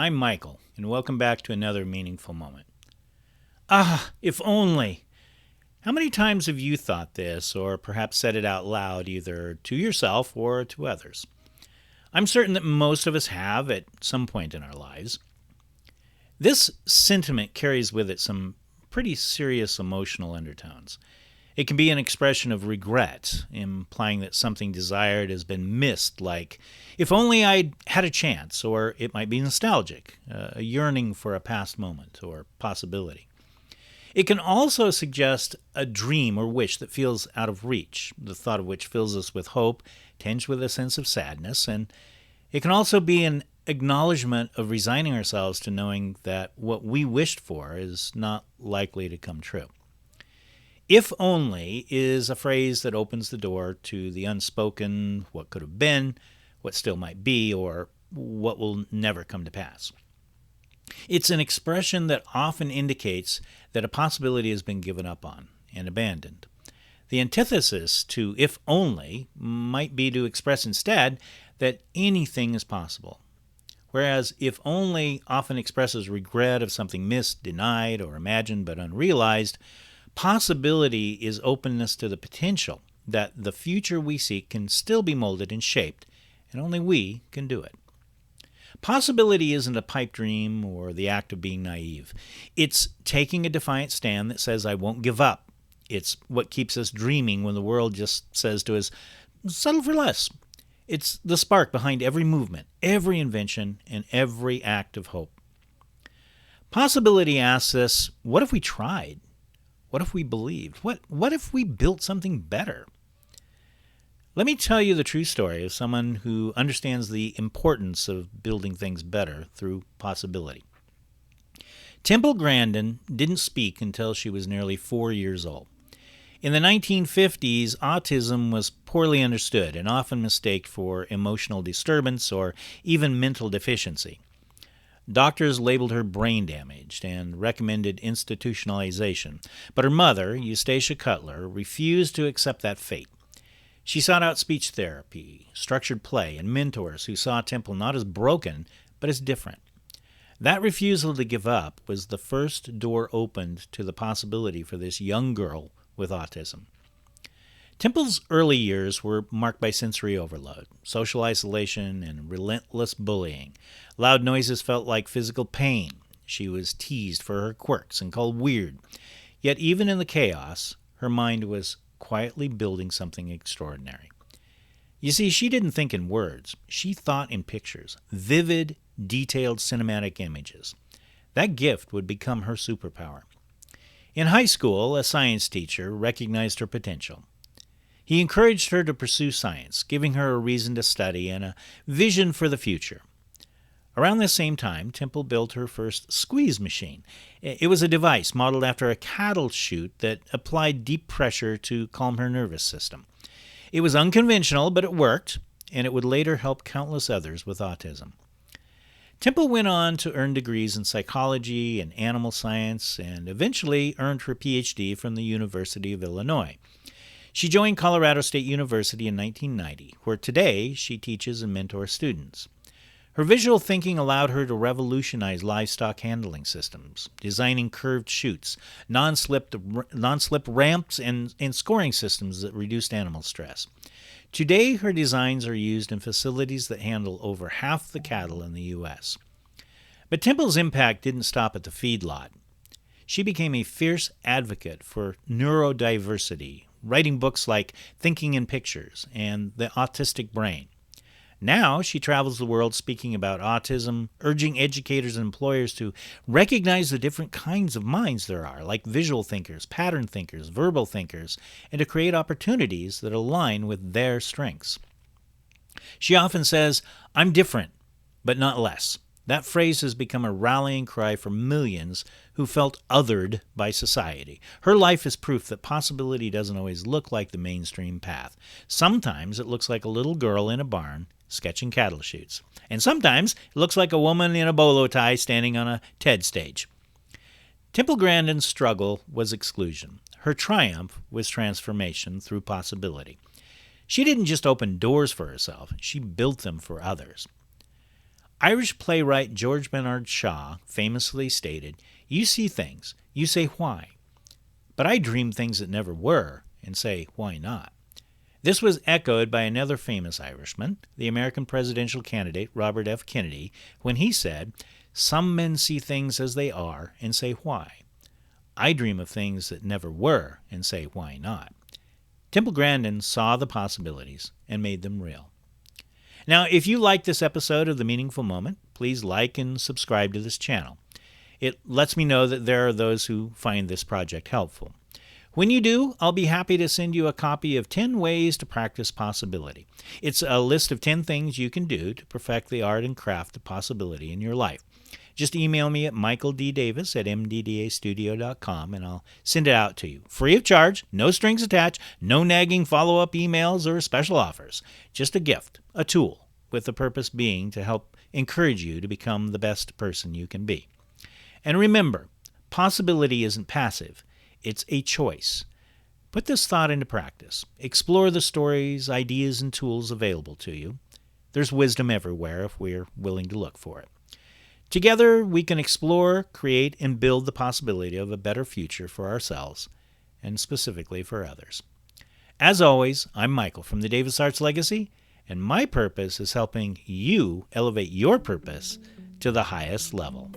I'm Michael, and welcome back to another meaningful moment. Ah, if only! How many times have you thought this, or perhaps said it out loud, either to yourself or to others? I'm certain that most of us have at some point in our lives. This sentiment carries with it some pretty serious emotional undertones. It can be an expression of regret, implying that something desired has been missed, like, if only I'd had a chance, or it might be nostalgic, a yearning for a past moment or possibility. It can also suggest a dream or wish that feels out of reach, the thought of which fills us with hope, tinged with a sense of sadness, and it can also be an acknowledgement of resigning ourselves to knowing that what we wished for is not likely to come true. If only is a phrase that opens the door to the unspoken, what could have been, what still might be, or what will never come to pass. It's an expression that often indicates that a possibility has been given up on and abandoned. The antithesis to if only might be to express instead that anything is possible. Whereas if only often expresses regret of something missed, denied, or imagined but unrealized, possibility is openness to the potential that the future we seek can still be molded and shaped, and only we can do it. Possibility isn't a pipe dream or the act of being naive. It's taking a defiant stand that says, I won't give up. It's what keeps us dreaming when the world just says to us, settle for less. It's the spark behind every movement, every invention, and every act of hope. Possibility asks us, what if we tried? What if we believed? What if we built something better? Let me tell you the true story of someone who understands the importance of building things better through possibility. Temple Grandin didn't speak until she was nearly 4 years old. In the 1950s, autism was poorly understood and often mistaken for emotional disturbance or even mental deficiency. Doctors labeled her brain damaged and recommended institutionalization, but her mother, Eustacia Cutler, refused to accept that fate. She sought out speech therapy, structured play, and mentors who saw Temple not as broken, but as different. That refusal to give up was the first door opened to the possibility for this young girl with autism. Temple's early years were marked by sensory overload, social isolation, and relentless bullying. Loud noises felt like physical pain. She was teased for her quirks and called weird. Yet even in the chaos, her mind was quietly building something extraordinary. You see, she didn't think in words. She thought in pictures, vivid, detailed cinematic images. That gift would become her superpower. In high school, a science teacher recognized her potential. He encouraged her to pursue science, giving her a reason to study and a vision for the future. Around the same time, Temple built her first squeeze machine. It was a device modeled after a cattle chute that applied deep pressure to calm her nervous system. It was unconventional, but it worked, and it would later help countless others with autism. Temple went on to earn degrees in psychology and animal science, and eventually earned her Ph.D. from the University of Illinois. She joined Colorado State University in 1990, where today she teaches and mentors students. Her visual thinking allowed her to revolutionize livestock handling systems, designing curved chutes, non-slip ramps, and scoring systems that reduced animal stress. Today, her designs are used in facilities that handle over half the cattle in the U.S. But Temple's impact didn't stop at the feedlot. She became a fierce advocate for neurodiversity, writing books like Thinking in Pictures and The Autistic Brain. Now she travels the world speaking about autism, urging educators and employers to recognize the different kinds of minds there are, like visual thinkers, pattern thinkers, verbal thinkers, and to create opportunities that align with their strengths. She often says, I'm different, but not less. That phrase has become a rallying cry for millions who felt othered by society. Her life is proof that possibility doesn't always look like the mainstream path. Sometimes it looks like a little girl in a barn sketching cattle chutes. And sometimes it looks like a woman in a bolo tie standing on a TED stage. Temple Grandin's struggle was exclusion. Her triumph was transformation through possibility. She didn't just open doors for herself, she built them for others. Irish playwright George Bernard Shaw famously stated, "You see things, you say why, but I dream things that never were and say why not." This was echoed by another famous Irishman, the American presidential candidate Robert F. Kennedy, when he said, "Some men see things as they are and say why. I dream of things that never were and say why not." Temple Grandin saw the possibilities and made them real. Now, if you like this episode of The Meaningful Moment, please like and subscribe to this channel. It lets me know that there are those who find this project helpful. When you do, I'll be happy to send you a copy of 10 Ways to Practice Possibility. It's a list of 10 things you can do to perfect the art and craft of possibility in your life. Just email me at michaelddavis@mddastudio.com and I'll send it out to you. Free of charge, no strings attached, no nagging follow-up emails or special offers. Just a gift, a tool, with the purpose being to help encourage you to become the best person you can be. And remember, possibility isn't passive, it's a choice. Put this thought into practice. Explore the stories, ideas, and tools available to you. There's wisdom everywhere if we're willing to look for it. Together, we can explore, create, and build the possibility of a better future for ourselves, and specifically for others. As always, I'm Michael from the Davis Arts Legacy, and my purpose is helping you elevate your purpose to the highest level.